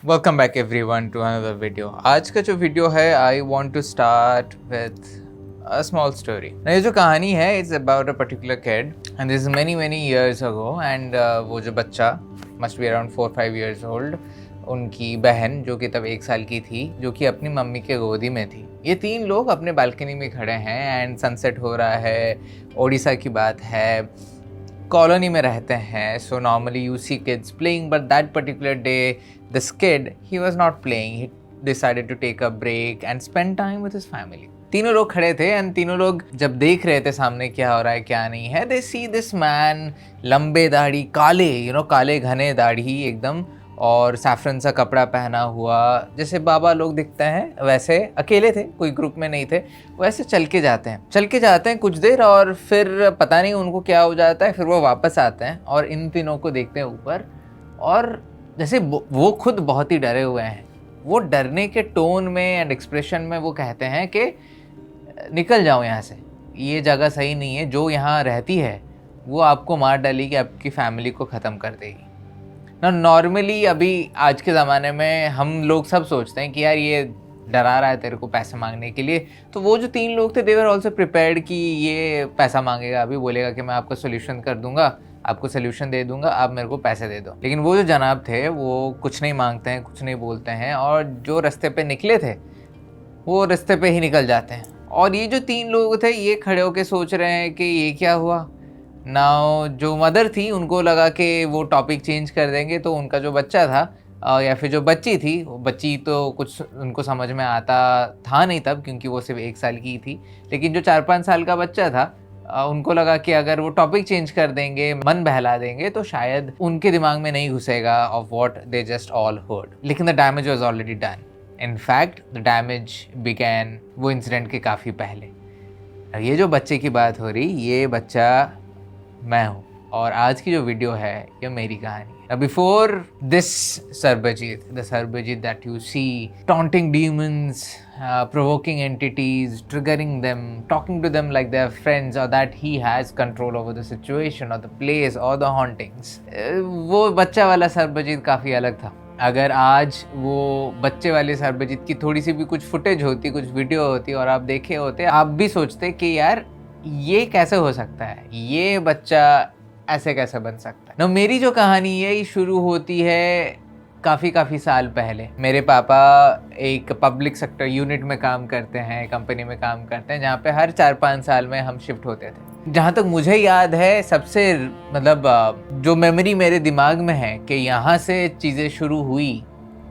Welcome back everyone to another video. आज का जो वीडियो है I want to start with a small story. ये जो कहानी है it's about a particular kid and this is many many years ago and वो जो बच्चा must be around 4-5 years old, उनकी बहन जो कि तब 1 साल की थी, जो कि अपनी मम्मी के गोदी में थी। ये 3 लोग अपने बालकनी में खड़े हैं एंड सनसेट हो रहा है, ओडिशा की बात है, कॉलोनी में रहते हैं। So normally you see kids playing, but that particular day this kid he was not playing, he decided to take a break and spend time with his family. तीनों लोग खड़े थे एंड तीनों लोग जब देख रहे थे सामने क्या हो रहा है क्या नहीं है, दे सी दिस मैन, लंबे दाढ़ी, काले काले घने दाढ़ी एकदम, और सैफरन सा कपड़ा पहना हुआ, जैसे बाबा लोग दिखते हैं वैसे, अकेले थे, कोई ग्रुप में नहीं थे, वैसे चल के जाते हैं कुछ देर और फिर पता नहीं उनको क्या हो जाता है, फिर वो वापस आते हैं और इन तीनों को देखते हैं ऊपर, और जैसे वो खुद बहुत ही डरे हुए हैं। वो डरने के टोन में एंड एक्सप्रेशन में वो कहते हैं कि निकल जाओ यहाँ से, ये जगह सही नहीं है, जो यहाँ रहती है वो आपको मार डालेगी, आपकी फैमिली को ख़त्म कर देगी ना। नॉर्मली अभी आज के ज़माने में हम लोग सब सोचते हैं कि यार ये डरा रहा है तेरे को पैसे मांगने के लिए, तो वो जो 3 लोग थे दे वर ऑल्सो प्रिपेयर्ड कि ये पैसा मांगेगा, अभी बोलेगा कि मैं आपका सोल्यूशन कर दूंगा, आपको सोल्यूशन दे दूंगा, आप मेरे को पैसे दे दो। लेकिन वो जो जनाब थे वो कुछ नहीं मांगते हैं, कुछ नहीं बोलते हैं, और जो रास्ते पे निकले थे वो रास्ते पे ही निकल जाते हैं। और ये जो 3 लोग थे ये खड़े होके सोच रहे हैं कि ये क्या हुआ ना। जो मदर थी उनको लगा कि वो टॉपिक चेंज कर देंगे, तो उनका जो बच्चा था या फिर जो बच्ची थी, वो बच्ची तो कुछ उनको समझ में आता था नहीं तब, क्योंकि वो सिर्फ 1 साल की थी, लेकिन जो 4-5 साल का बच्चा था उनको लगा कि अगर वो टॉपिक चेंज कर देंगे, मन बहला देंगे, तो शायद उनके दिमाग में नहीं घुसेगा of what they just all heard. लेकिन the damage was already done. In fact the damage began वो इंसिडेंट के काफ़ी पहले। ये जो बच्चे की बात हो रही, ये बच्चा मैं हूँ, और आज की जो वीडियो है ये मेरी कहानी है। Before this Sarbajit, the Sarbajit that you see taunting demons, provoking entities, triggering them, talking to them like they're friends, or that he has control over the situation or the place or the hauntings, वो बच्चा वाला Sarbajit काफ़ी अलग था। अगर आज वो बच्चे वाले Sarbajit की थोड़ी सी भी कुछ फुटेज होती, कुछ वीडियो होती और आप देखे होते, आप भी सोचते कि यार ये कैसे हो सकता है, ये बच्चा ऐसे कैसे बन सकता है ना। मेरी जो कहानी है ये शुरू होती है काफ़ी साल पहले। मेरे पापा एक पब्लिक सेक्टर यूनिट में काम करते हैं, कंपनी में काम करते हैं, जहाँ पे हर 4-5 साल में हम शिफ्ट होते थे। जहाँ तक मुझे याद है, सबसे मतलब जो मेमोरी मेरे दिमाग में है कि यहाँ से चीज़ें शुरू हुई,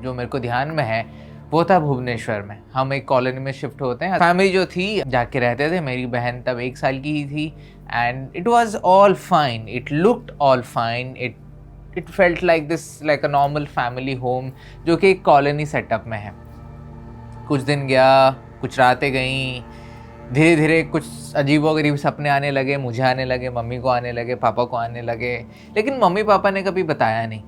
जो मेरे को ध्यान में है, वो था भुवनेश्वर में। हम एक कॉलोनी में शिफ्ट होते हैं, फैमिली जो थी जाके रहते थे। मेरी बहन तब 1 साल की ही थी and it was all fine, it looked all fine, it felt like this, like a normal family home जो कि एक कॉलोनी सेटअप में है। कुछ दिन गया, कुछ रातें गईं, धीरे धीरे कुछ अजीबोगरीब सपने आने लगे, मुझे आने लगे, मम्मी को आने लगे, पापा को आने लगे, लेकिन मम्मी पापा ने कभी बताया नहीं।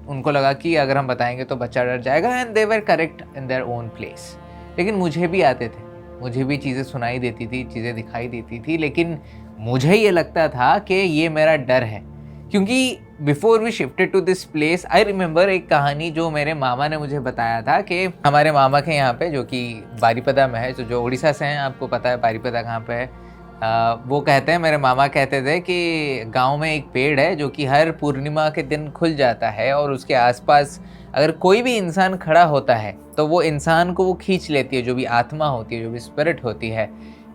उनको लगा कि अगर हम बताएंगे तो बच्चा डर जाएगा, and they were correct in their own place. लेकिन मुझे भी आते थे, मुझे भी चीज़ें सुनाई देती थी, चीज़ें दिखाई देती थी, लेकिन मुझे ये लगता था कि ये मेरा डर है। क्योंकि before we shifted to this place, I remember एक कहानी जो मेरे मामा ने मुझे बताया था कि हमारे मामा के यहाँ पे, जो कि बारीपदा में है, जो उड़ीसा से हैं, आपको पता है बारीपदा कहाँ पे है। वो कहते हैं, मेरे मामा कहते थे कि गांव में एक पेड़ है जो कि हर पूर्णिमा के दिन खुल जाता है, और उसके आसपास अगर कोई भी इंसान खड़ा होता है तो वो इंसान को वो खींच लेती है, जो भी आत्मा होती है, जो भी स्पिरिट होती है,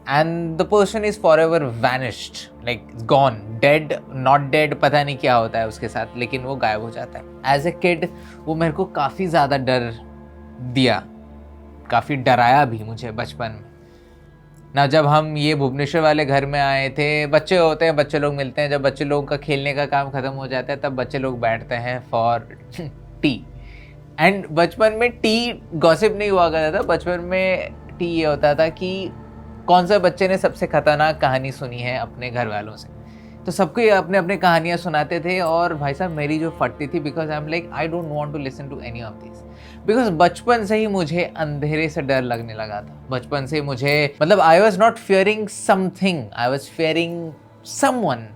and the person is for ever vanished, like gone, dead, not dead, पता नहीं क्या होता है उसके साथ, लेकिन वो गायब हो जाता है। एज ए किड वो मेरे को काफ़ी ज़्यादा डर दिया, काफ़ी डराया भी मुझे बचपन में ना। जब हम ये भुवनेश्वर वाले घर में आए थे, बच्चे होते हैं, बच्चे लोग मिलते हैं, जब बच्चे लोगों का खेलने का काम ख़त्म हो जाता है तब बच्चे लोग बैठते हैं फॉर टी। एंड बचपन में टी गॉसिप नहीं हुआ करता था, बचपन में टी ये होता था कि कौन सा बच्चे ने सबसे खतरनाक कहानी सुनी है अपने घर वालों से, तो सबको अपने अपने कहानियाँ सुनाते थे। और भाई साहब मेरी जो फटती थी, because I am like I don't want to listen to any of this, because बचपन से ही मुझे अंधेरे से डर लगने लगा था। बचपन से मुझे, मतलब I was not fearing something, I was fearing someone,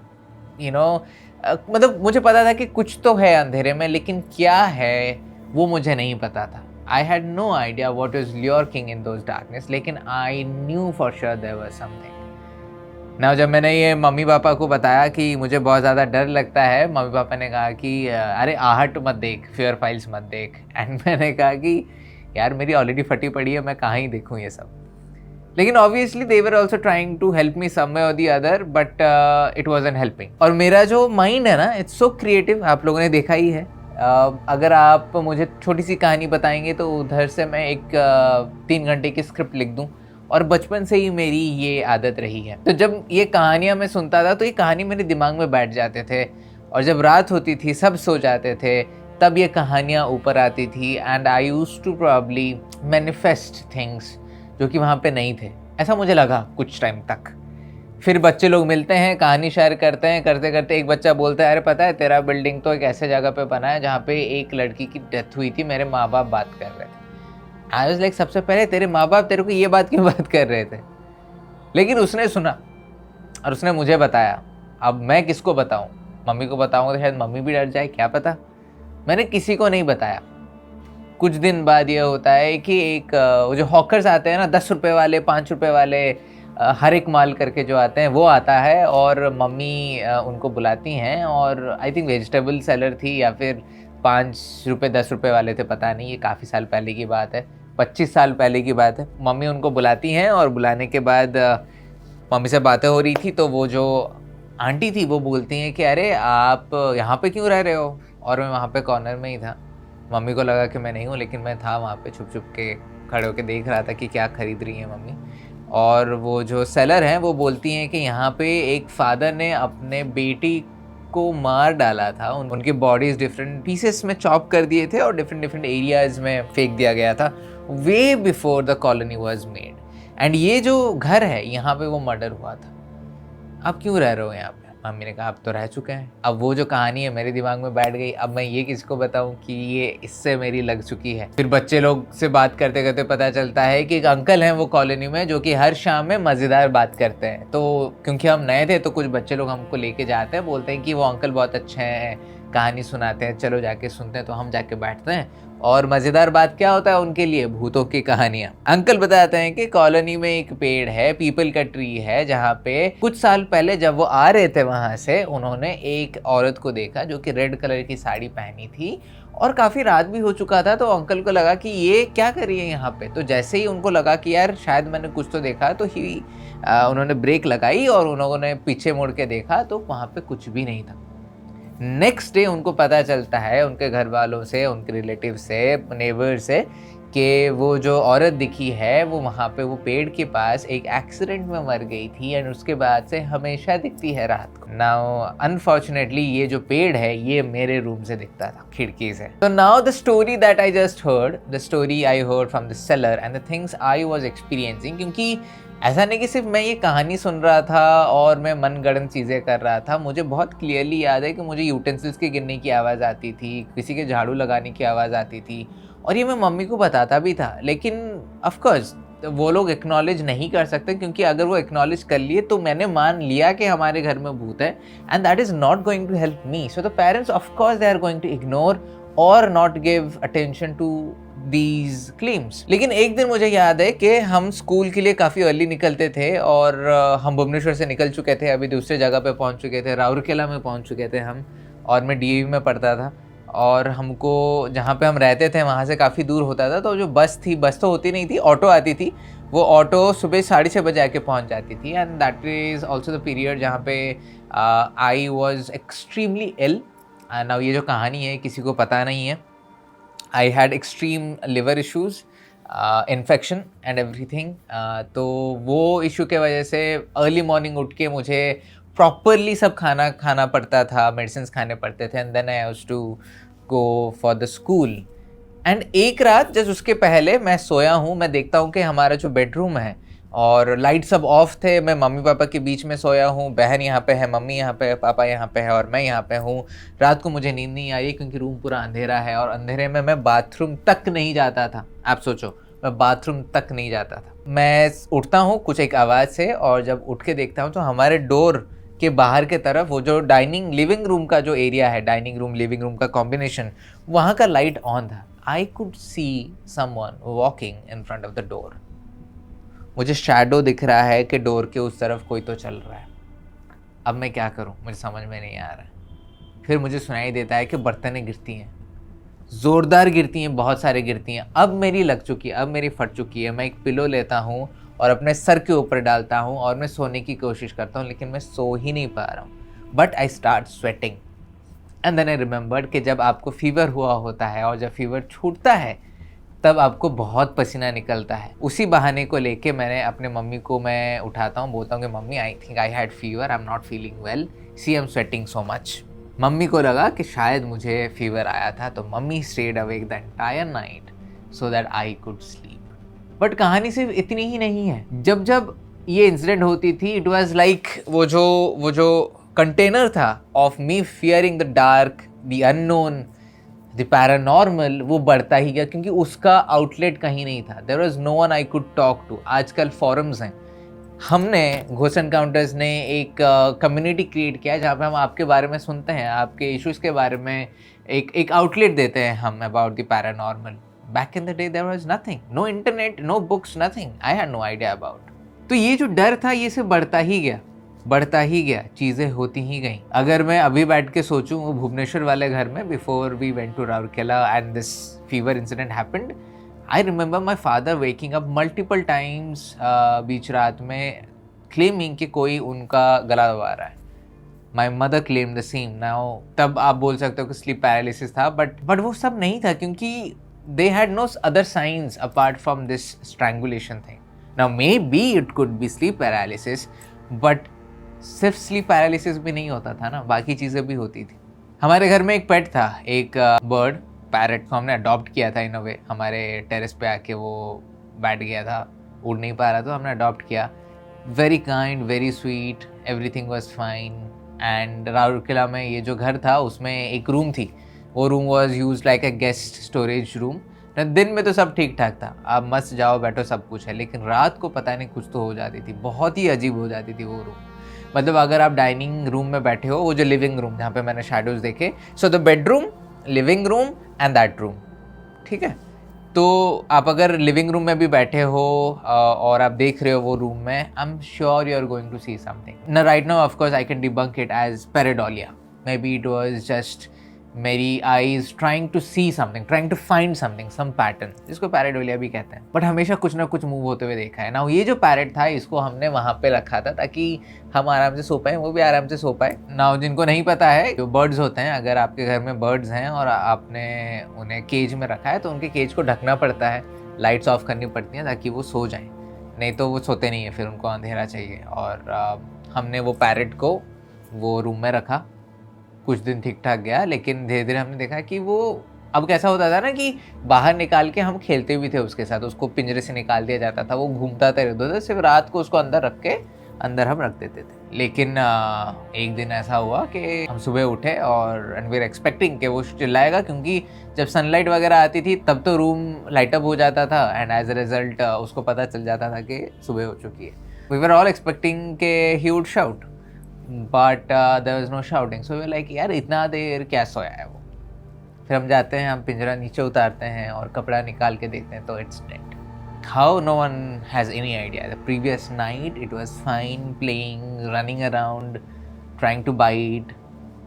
मतलब मुझे पता था कि कुछ तो है अंधेरे में, लेकिन क्या है वो मुझे नहीं पता था। I had no idea what is lurking in those darkness, लेकिन I knew for sure there was something. ना जब मैंने ये मम्मी पापा को बताया कि मुझे बहुत ज़्यादा डर लगता है, मम्मी पापा ने कहा कि अरे आहट मत देख, फियर फाइल्स मत देख। एंड मैंने कहा कि यार मेरी ऑलरेडी फटी पड़ी है, मैं कहाँ ही देखूँ ये सब। लेकिन obviously they were also trying to help me some way or the other, but it wasn't helping. और मेरा जो माइंड है ना, इट्स सो क्रिएटिव, आप लोगों ने देखा ही है। अगर आप मुझे छोटी सी कहानी बताएंगे तो उधर से मैं एक 3 घंटे की स्क्रिप्ट लिख दूँ, और बचपन से ही मेरी ये आदत रही है। तो जब ये कहानियाँ मैं सुनता था तो ये कहानी मेरे दिमाग में बैठ जाते थे, और जब रात होती थी सब सो जाते थे तब ये कहानियाँ ऊपर आती थी। And I used to probably manifest things जो कि वहाँ पे नहीं थे, ऐसा मुझे लगा कुछ टाइम तक। फिर बच्चे लोग मिलते हैं, कहानी शेयर करते हैं, करते करते एक बच्चा बोलता है, अरे पता है तेरा बिल्डिंग तो एक ऐसे जगह पे बना है जहाँ पे एक लड़की की डेथ हुई थी, मेरे माँ बाप बात कर रहे थे। आई वाज लाइक, सबसे पहले तेरे माँ बाप तेरे को ये बात क्यों बात कर रहे थे? लेकिन उसने सुना और उसने मुझे बताया। अब मैं किसको बताऊं? मम्मी को बताऊंगा तो शायद मम्मी भी डर जाए, क्या पता। मैंने किसी को नहीं बताया। कुछ दिन बाद ये होता है कि एक वो जो हॉकर्स आते हैं ना, 10 रुपये वाले, 5 रुपये वाले, हर एक माल करके जो आते हैं, वो आता है और मम्मी उनको बुलाती हैं। और आई थिंक वेजिटेबल सेलर थी या फिर 5 रुपये 10 रुपये वाले थे, पता नहीं, ये काफ़ी साल पहले की बात है, 25 साल पहले की बात है। मम्मी उनको बुलाती हैं और बुलाने के बाद मम्मी से बातें हो रही थी, तो वो जो आंटी थी वो बोलती हैं कि अरे आप यहाँ पे क्यों रह रहे हो? और मैं वहाँ पे कॉर्नर में ही था। मम्मी को लगा कि मैं नहीं हूँ, लेकिन मैं था वहाँ पे, छुप छुप के खड़े होकर देख रहा था कि क्या खरीद रही है मम्मी। और वो जो सेलर हैं वो बोलती हैं कि यहाँ पे एक फादर ने अपने बेटी को मार डाला था, उनकी बॉडीज डिफरेंट पीसेस में चॉप कर दिए थे और डिफरेंट डिफरेंट एरियाज में फेंक दिया गया था, way before the colony was made. And ये जो घर है यहाँ पे वो मर्डर हुआ था। आप क्यों रह रहे हो यहाँ पे? मम्मी ने कहा आप तो रह चुके हैं। अब वो जो कहानी है मेरे दिमाग में बैठ गई। अब मैं ये किसको बताऊं कि ये इससे मेरी लग चुकी है। फिर बच्चे लोग से बात करते करते पता चलता है कि एक अंकल हैं वो कॉलोनी में, जो कि हर शाम में मज़ेदार बात करते हैं। तो क्योंकि हम नए थे तो कुछ बच्चे लोग हमको लेके जाते हैं, बोलते हैं कि वो अंकल बहुत अच्छे हैं, कहानी सुनाते हैं, चलो जाके सुनते हैं। तो हम जाके बैठते हैं, और मज़ेदार बात क्या होता है उनके लिए? भूतों की कहानियाँ। अंकल बताते हैं कि कॉलोनी में एक पेड़ है, पीपल का ट्री है, जहाँ पे कुछ साल पहले जब वो आ रहे थे वहाँ से, उन्होंने एक औरत को देखा जो कि रेड कलर की साड़ी पहनी थी, और काफ़ी रात भी हो चुका था। तो अंकल को लगा कि ये क्या कर रही है यहाँ पे। तो जैसे ही उनको लगा कि यार शायद मैंने कुछ तो देखा, तो उन्होंने ब्रेक लगाई और उन्होंने पीछे मुड़ के देखा, तो वहाँ पे कुछ भी नहीं था। नेक्स्ट डे उनको पता चलता है उनके घर वालों से, उनके रिलेटिव से, नेबर से, कि वो जो औरत दिखी है वो वहाँ पे वो पेड़ के पास एक एक्सीडेंट में मर गई थी, एंड उसके बाद से हमेशा दिखती है रात को। नाउ अनफॉर्चुनेटली ये जो पेड़ है ये मेरे रूम से दिखता था, खिड़की से। तो now the story that I just heard, the story I heard from the seller and the things I was experiencing, क्योंकि ऐसा नहीं कि सिर्फ मैं ये कहानी सुन रहा था और मैं मनगढ़ंत चीज़ें कर रहा था। मुझे बहुत क्लियरली याद है कि मुझे यूटेंसिल्स के गिरने की आवाज़ आती थी, किसी के झाड़ू लगाने की आवाज़ आती थी, और ये मैं मम्मी को बताता भी था। लेकिन ऑफ कोर्स वो लोग एक्नॉलेज नहीं कर सकते, क्योंकि अगर वो एक्नॉलेज कर लिए तो मैंने मान लिया कि हमारे घर में भूत है, and that is not going to help me. So the parents of course they are going to ignore or not give attention to these claims। लेकिन एक दिन मुझे याद है कि हम स्कूल के लिए काफ़ी अर्ली निकलते थे, और हम भुवनेश्वर से निकल चुके थे, अभी दूसरे जगह पे पहुंच चुके थे, राउरकेला में पहुंच चुके थे हम, और मैं डीएवी में पढ़ता था, और हमको जहाँ पे हम रहते थे वहाँ से काफ़ी दूर होता था। तो जो बस थी, बस तो होती नहीं थी, ऑटो आती थी, वो ऑटो सुबह 6:30 बजे आके पहुँच जाती थी। And that is also the period जहाँ पे I was extremely ill. Now ये जो कहानी है किसी को पता नहीं है, I had extreme liver issues, infection and everything। तो वो इशू के वजह से अर्ली मॉर्निंग उठ के मुझे प्रॉपरली सब खाना खाना पड़ता था, मेडिसिन खाने पड़ते थे, and then I used to go for the school. एंड एक रात जस्ट उसके पहले मैं सोया हूँ, मैं देखता हूँ कि हमारा जो बेडरूम है और लाइट सब ऑफ थे, मैं मम्मी पापा के बीच में सोया हूँ, बहन यहाँ पे है, मम्मी यहाँ पे है, पापा यहाँ पे है, और मैं यहाँ पे हूँ। रात को मुझे नींद नहीं आई क्योंकि रूम पूरा अंधेरा है, और अंधेरे में मैं बाथरूम तक नहीं जाता था। आप सोचो, मैं बाथरूम तक नहीं जाता था। मैं उठता हूँ कुछ एक आवाज़ से, और जब उठ के देखता हूँ तो हमारे डोर के बाहर के तरफ वो जो डाइनिंग लिविंग रूम का जो एरिया है, डाइनिंग रूम लिविंग रूम का कॉम्बिनेशन, वहाँ का लाइट ऑन था। I could see someone walking in front of the door. मुझे शैडो दिख रहा है कि डोर के उस तरफ कोई तो चल रहा है। अब मैं क्या करूं, मुझे समझ में नहीं आ रहा। फिर मुझे सुनाई देता है कि बर्तनें गिरती हैं, ज़ोरदार गिरती हैं, बहुत सारे गिरती हैं। अब मेरी लग चुकी है, अब मेरी फट चुकी है। मैं एक पिलो लेता हूँ और अपने सर के ऊपर डालता हूँ और मैं सोने की कोशिश करता हूँ, लेकिन मैं सो ही नहीं पा रहा हूँ। But I start sweating and then I remembered कि जब आपको फीवर हुआ होता है और जब फीवर छूटता है तब आपको बहुत पसीना निकलता है। उसी बहाने को लेके मैंने अपने मम्मी को मैं उठाता हूँ, बोलता हूँ कि mummy I think I had fever, I am not feeling well, see I am sweating so much. Mummy को लगा कि शायद मुझे फीवर आया था, तो mummy stayed awake the entire night so that I could sleep. But कहानी सिर्फ इतनी ही नहीं है। जब जब ये इंसिडेंट होती थी, इट वाज लाइक वो जो कंटेनर था of me fearing the dark, the unknown, the paranormal, वो बढ़ता ही गया, क्योंकि उसका आउटलेट कहीं नहीं था। There was no one I could talk to. आजकल फॉरम्स हैं, हमने घोस्ट एनकाउंटर्स ने एक कम्युनिटी क्रिएट किया जहाँ पे हम आपके बारे में सुनते हैं, आपके इश्यूज़ के बारे में एक आउटलेट देते हैं हम about the paranormal. Back in the day there was nothing, no internet, no books, nothing, I had no idea about. तो ये जो डर था ये सिर्फ बढ़ता ही गया, चीज़ें होती ही गई। अगर मैं अभी बैठ के सोचूं, वो भुवनेश्वर वाले घर में before we went to Rourkela and this fever incident happened, I remember my father waking up multiple times बीच रात में claiming कि कोई उनका गला दबा रहा है। My mother claimed the same. Now तब आप बोल सकते हो कि sleep paralysis था, but वो सब नहीं था, क्योंकि they had no other signs apart from this strangulation thing. Now maybe it could be sleep paralysis, but सिर्फ sleep paralysis भी नहीं होता था ना, बाकी चीज़ें भी होती थी। हमारे घर में एक पेट था, एक बर्ड, पैरट को हमने अडॉप्ट किया था इन अ वे। हमारे टेरेस पे आके वो बैठ गया था, उड़ नहीं पा रहा, तो हमने अडॉप्ट किया। Very kind, very sweet, everything was fine. And Rourkela में ये जो घर था उसमें एक रूम थी, वो room was used like a guest storage room. दिन में तो सब ठीक ठाक था, आप मस्त जाओ बैठो सब कुछ है, लेकिन रात को पता नहीं कुछ तो हो जाती थी, बहुत ही अजीब हो जाती थी वो रूम। मतलब अगर आप डाइनिंग रूम में बैठे हो, वो जो लिविंग रूम जहाँ पे मैंने शैडोज देखे, so the bedroom, living room and that room, ठीक है। तो आप अगर लिविंग रूम में भी बैठे हो और आप देख रहे हो वो रूम में, I am sure you are going to see something. ना right now of course I can debunk it as pareidolia, maybe it was just मेरी eyes trying to see something, trying to find something, some pattern, जिसको pareidolia भी कहते हैं। But हमेशा कुछ ना कुछ मूव होते हुए देखा है ना। ये जो पैरेट था, इसको हमने वहाँ पे रखा था ताकि हम आराम से सो पाए, वो भी आराम से सो पाए ना। जिनको नहीं पता है, जो बर्ड्स होते हैं, अगर आपके घर में बर्ड्स हैं और आपने उन्हें केज में रखा है, तो उनके केज को ढकना पड़ता है, लाइट्स ऑफ करनी पड़ती हैं ताकि वो सो जाएं, नहीं तो वो सोते नहीं है, फिर उनको अंधेरा चाहिए। और हमने वो पैरेट को वो रूम में रखा, कुछ दिन ठीक ठाक गया, लेकिन धीरे धीरे हमने देखा कि वो अब कैसा होता था ना कि बाहर निकाल के हम खेलते भी थे उसके साथ, उसको पिंजरे से निकाल दिया जाता था, वो घूमता था इधर-उधर, सिर्फ रात को उसको अंदर रख के अंदर हम रख देते थे। लेकिन एक दिन ऐसा हुआ कि हम सुबह उठे और एंड वी आर एक्सपेक्टिंग कि वो चिल्लाएगा, क्योंकि जब सनलाइट वगैरह आती थी तब तो रूम लाइट अप हो जाता था एंड एज अ रिजल्ट उसको पता चल जाता था कि सुबह हो चुकी है। वी वर ऑल एक्सपेक्टिंग कि he would shout, but there was no shouting, so we were like यार इतना देर क्या सोया है वो। फिर हम जाते हैं, हम पिंजरा नीचे उतारते हैं और कपड़ा निकाल के देखते हैं तो it's dead. How no one has any idea. The previous night it was fine, playing, running around, trying to bite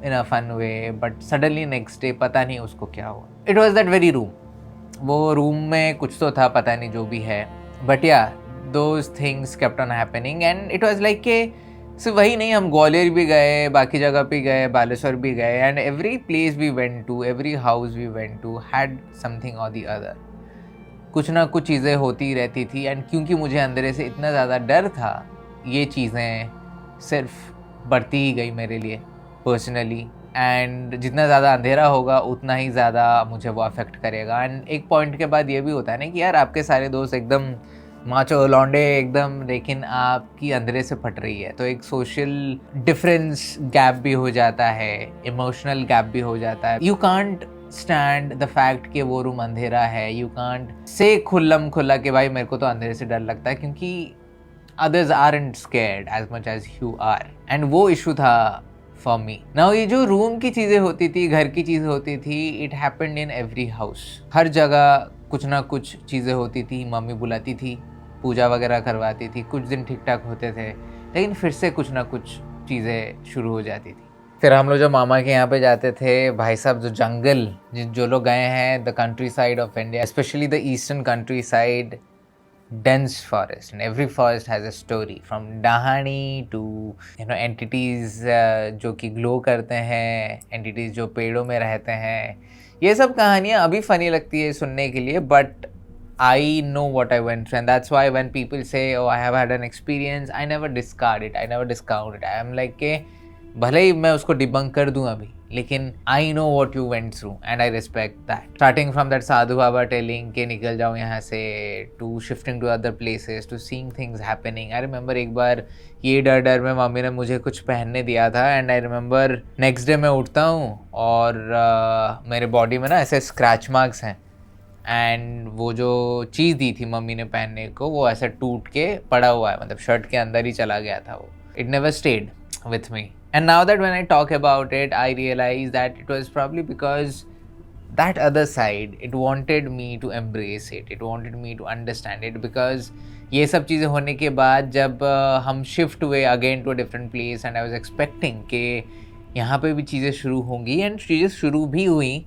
in a fun way, but suddenly next day पता नहीं उसको क्या हुआ। It was that very room. वो room में कुछ तो था, पता नहीं जो भी है, but yeah, those things kept on happening and it was like कि सिर्फ वही नहीं, हम ग्वालियर भी गए, बाकी जगह भी गए, बालेश्वर भी गए, and every place we went to, every house we went to had something or the other. कुछ ना कुछ चीज़ें होती रहती थी, एंड क्योंकि मुझे अंदर से इतना ज़्यादा डर था, ये चीज़ें सिर्फ बढ़ती ही गई मेरे लिए पर्सनली। एंड जितना ज़्यादा अंधेरा होगा उतना ही ज़्यादा मुझे वो अफेक्ट करेगा। एंड एक पॉइंट के बाद ये भी होता है ना कि यार आपके सारे दोस्त एकदम माचो लौंडे एकदम, लेकिन आपकी अंदर से फट रही है, तो एक सोशल डिफरेंस गैप भी हो जाता है, इमोशनल गैप भी हो जाता है। You can't stand the fact कि वो रूम अंधेरा है, यू कांट से खुल्लम खुल्ला कि भाई मेरे को तो अंधेरे से डर लगता है, क्योंकि others aren't scared as much as you are. And वो इशू था फॉर मी। नाउ ये जो रूम की चीज़ें होती थी, घर की चीज़ें होती थी, it happened in every house. हर जगह कुछ ना कुछ चीज़ें होती थी, मम्मी बुलाती थी, पूजा वगैरह करवाती थी, कुछ दिन ठीक ठाक होते थे, लेकिन फिर से कुछ ना कुछ चीज़ें शुरू हो जाती थी। फिर हम लोग जो मामा के यहाँ पे जाते थे, भाई साहब जो जंगल, जो लोग गए हैं the country side of India, specially the eastern country side, dense forest, and every forest has a story, from dahani to entities जो कि ग्लो करते हैं, entities जो पेड़ों में रहते हैं। ये सब कहानियाँ अभी फनी लगती है सुनने के लिए, but I know what I went through, and that's why when people say, oh, I have had an experience, I never discard it, I never discount it. I am like के भले ही मैं उसको debunk कर दूं अभी, लेकिन I know what you went through and I respect that. Starting from that sadhu baba telling के निकल जाओ यहाँ से, to shifting to other places, to seeing things happening. I remember एक बार ये डर में मम्मी ने मुझे कुछ पहनने दिया था, and I remember next day मैं उठता हूँ और मेरे बॉडी में ना ऐसे स्क्रैच मार्क्स हैं, एंड वो जो चीज़ दी थी मम्मी ने पहनने को, वो ऐसे टूट के पड़ा हुआ है, मतलब शर्ट के अंदर ही चला गया था वो। It never stayed with me, and now that when I talk about it, I realize that it was probably because that other side, it wanted me to embrace it, it wanted me to understand it, because ये सब चीज़ें होने के बाद जब हम shift हुए again to a different place, and I was expecting कि यहाँ पे भी चीज़ें शुरू होंगी, एंड चीज़ें शुरू भी हुई।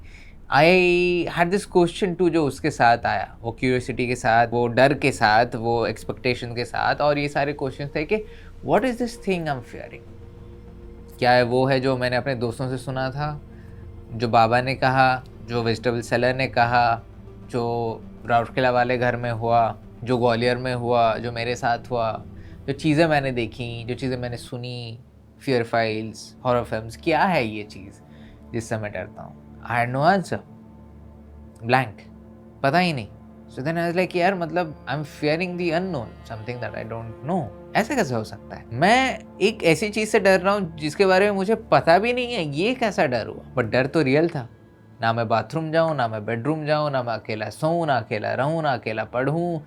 I had this question too, जो उसके साथ आया, वो क्यूरियोसिटी के साथ, वो डर के साथ, वो एक्सपेक्टेशन के साथ, और ये सारे क्वेश्चन थे कि what is this thing I am fearing. क्या है वो है जो मैंने अपने दोस्तों से सुना था, जो बाबा ने कहा, जो वेजिटेबल सेलर ने कहा, जो राउरकेला वाले घर में हुआ, जो ग्वालियर में हुआ, जो मेरे साथ हुआ, जो चीज़ें मैंने देखी, जो चीज़ें मैंने सुनी, फियर फाइल्स, हॉरर फिल्म्स, क्या है ये चीज़ जिससे मैं डरता हूँ? I had no answer, blank, पता ही नहीं। So then I was like यार, मतलब I am fearing the unknown, something that I don't know. ऐसे कैसे हो सकता है? मैं एक ऐसी चीज़ से डर रहा हूँ जिसके बारे में मुझे पता भी नहीं है, ये कैसा डर हुआ? बट डर तो रियल था। ना मैं बाथरूम जाऊँ, ना मैं बेडरूम जाऊँ, ना मैं अकेला सोऊँ, ना अकेला रहूँ, ना अकेला पढ़ूँ।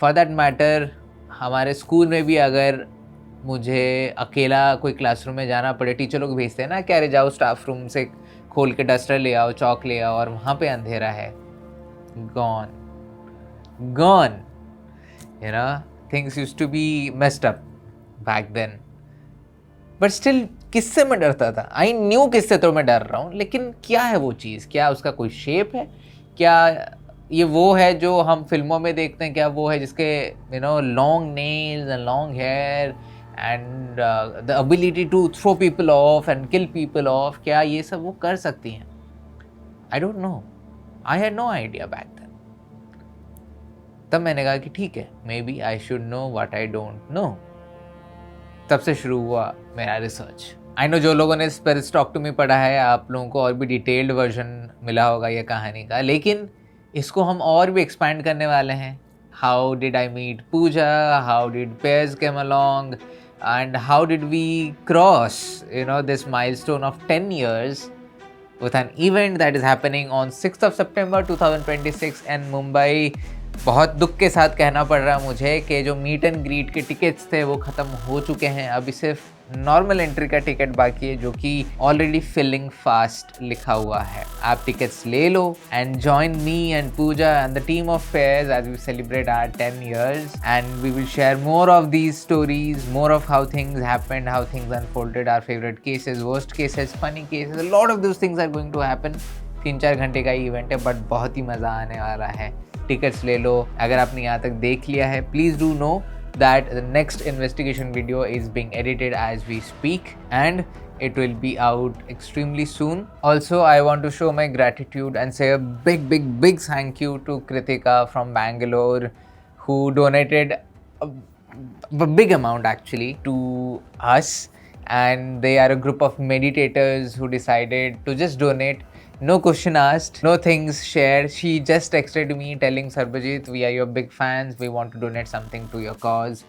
फॉर दैट मैटर, हमारे स्कूल में भी अगर मुझे अकेला कोई क्लासरूम में जाना पड़े, टीचर लोग भेजते हैं ना कि अरे जाओ स्टाफ रूम से खोल के डस्टर ले आओ, चौक ले आओ, और वहाँ पे अंधेरा है, gone. You know, things used to be messed up back then. But still, किससे मैं डरता था? I knew किससे तो मैं डर रहा हूँ, लेकिन क्या है वो चीज़? क्या उसका कोई शेप है? क्या ये वो है जो हम फिल्मों में देखते हैं? क्या वो है जिसके long nails and long hair and the ability to throw people off and kill people off? क्या ये सब वो कर सकती हैं? I don't know. I had no idea back then. तब मैंने कहा कि ठीक है, maybe I should know what I don't know. तब से शुरू हुआ मेरा रिसर्च। आई नो जो लोगों ने स्पिरिट्स टॉक टू मी पढ़ा है, आप लोगों को और भी डिटेल्ड वर्जन मिला होगा ये कहानी का, लेकिन इसको हम और भी एक्सपैंड करने वाले हैं। How did I meet Pooja, how did pairs came along, and how did we cross this milestone of 10 years with an event that is happening on 6th of September 2026 in Mumbai। बहुत दुख के साथ कहना पड़ रहा है मुझे कि जो मीट एंड ग्रीट के टिकट्स थे वो ख़त्म हो चुके हैं। अभी सिर्फ नॉर्मल एंट्री का टिकट बाकी है, जो कि ऑलरेडी फिलिंग फास्ट लिखा हुआ है। आप टिकट्स ले लो and join me and Puja and the team of fears as we celebrate our 10 years, and we will share more of these stories, more of how things happened, how things unfolded, our favourite cases, worst cases, funny cases, a lot of those things are going to happen. 3-4 घंटे का event है, but बहुत ही मज़ा आने वाला है। Tickets ले लो। अगर आपने यहाँ तक देख लिया है, please do know that the next investigation video is being edited as we speak, and it will be out extremely soon. Also, I want to show my gratitude and say a big thank you to Kritika from Bangalore, who donated a big amount actually to us, and they are a group of meditators who decided to just donate. No question asked, no things shared. She just texted me telling Sarbajit, we are your big fans, we want to donate something to your cause,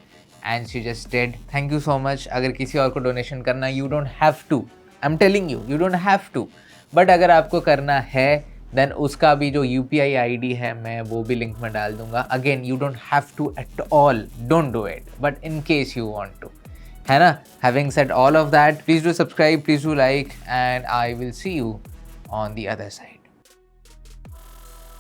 and she just did. Thank you so much. अगर किसी और को donation करना, you don't have to. I'm telling you, you don't have to. But अगर आपको करना है, then उसका भी जो UPI ID है, मैं वो भी लिंक में डाल दूंगा. Again, you don't have to at all. Don't do it. But in case you want to. है ना? Having said all of that, please do subscribe, please do like, and I will see you on the other side.